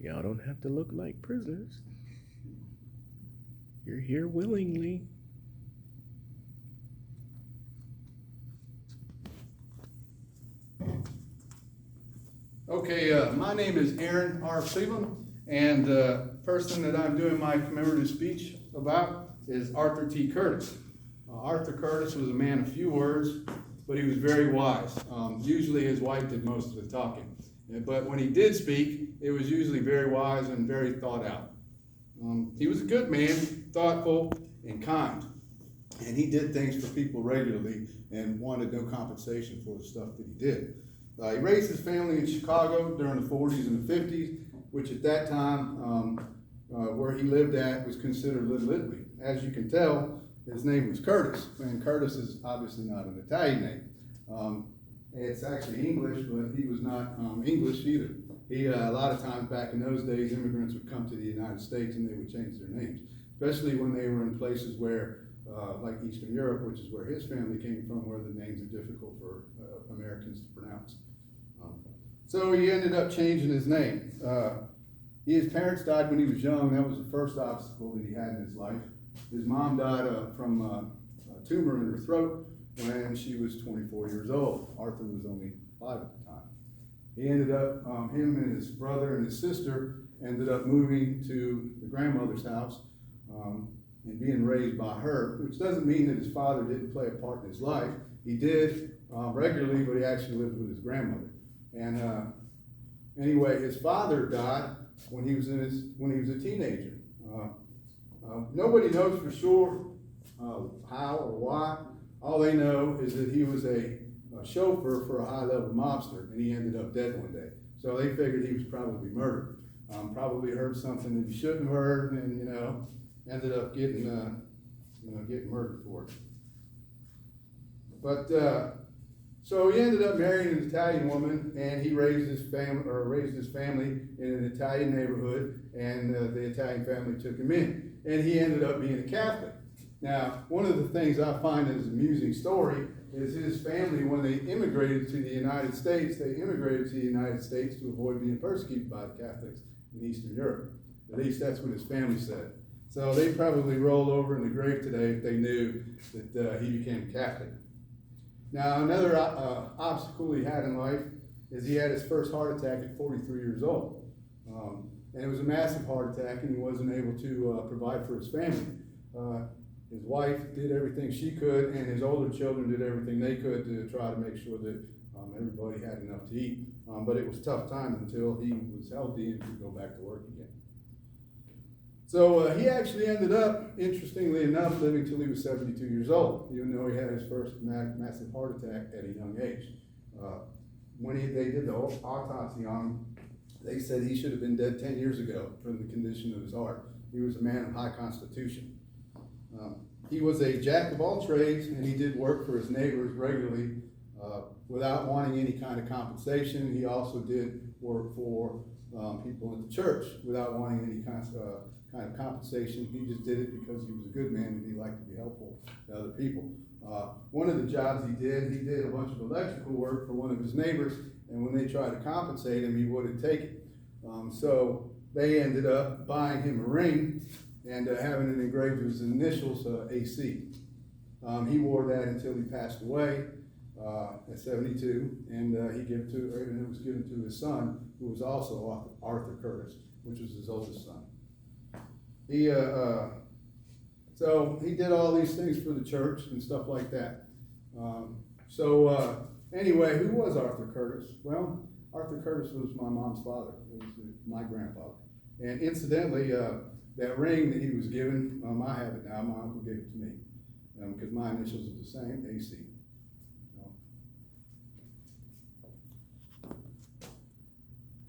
Y'all don't have to look like prisoners. You're here willingly. Okay, my name is Aaron R. Cleveland, and the person that I'm doing my commemorative speech about is Arthur T. Curtis. Arthur Curtis was a man of few words, but he was very wise. Usually his wife did most of the talking, but when he did speak, it was usually very wise and very thought out. He was a good man, thoughtful and kind, and he did things for people regularly and wanted no compensation for the stuff that he did. He raised his family in Chicago during the 40s and the 50s, which at that time, where he lived at, was considered Little Italy. As you can tell, his name was Curtis, and Curtis is obviously not an Italian name. It's actually English, but he was not English either. A lot of times back in those days, immigrants would come to the United States and they would change their names, especially when they were in places where, like Eastern Europe, which is where his family came from, where the names are difficult for Americans to pronounce. So he ended up changing his name. His parents died when he was young. That was the first obstacle that he had in his life. His mom died from a tumor in her throat when she was 24 years old. Arthur was only 5 at the time. He ended up, him and his brother and his sister ended up moving to the grandmother's house and being raised by her, which doesn't mean that his father didn't play a part in his life. He did regularly, but he actually lived with his grandmother. And anyway, his father died when he was a teenager. Nobody knows for sure how or why. All they know is that he was a chauffeur for a high-level mobster, and he ended up dead one day. So they figured he was probably murdered. Probably heard something that he shouldn't have heard, and ended up getting murdered for it. But so he ended up marrying an Italian woman, and he raised his family in an Italian neighborhood, and the Italian family took him in, and he ended up being a Catholic. Now, one of the things I find as an amusing story is his family, when they immigrated to the United States, they immigrated to the United States to avoid being persecuted by the Catholics in Eastern Europe. At least that's what his family said. So they probably roll over in the grave today if they knew that he became Catholic. Now, another obstacle he had in life is he had his first heart attack at 43 years old. And it was a massive heart attack, and he wasn't able to provide for his family. His wife did everything she could, and his older children did everything they could to try to make sure that everybody had enough to eat. But it was tough times until he was healthy and could go back to work again. So he actually ended up, interestingly enough, living till he was 72 years old, even though he had his first massive heart attack at a young age. When they did the autopsy on him, they said he should have been dead 10 years ago from the condition of his heart. He was a man of high constitution. He was a jack of all trades, and he did work for his neighbors regularly without wanting any kind of compensation. He also did work for people in the church without wanting any kind of compensation. He just did it because he was a good man and he liked to be helpful to other people. One of the jobs he did a bunch of electrical work for one of his neighbors, and when they tried to compensate him, he wouldn't take it. So they ended up buying him a ring and having it engraved with his initials, AC. He wore that until he passed away at 72, and it was given to his son, who was also Arthur Curtis, which was his oldest son. So he did all these things for the church and stuff like that. Anyway, who was Arthur Curtis? Well, Arthur Curtis was my mom's father. It was my grandfather. And incidentally, that ring that he was given, I have it now. My uncle gave it to me because my initials are the same, AC.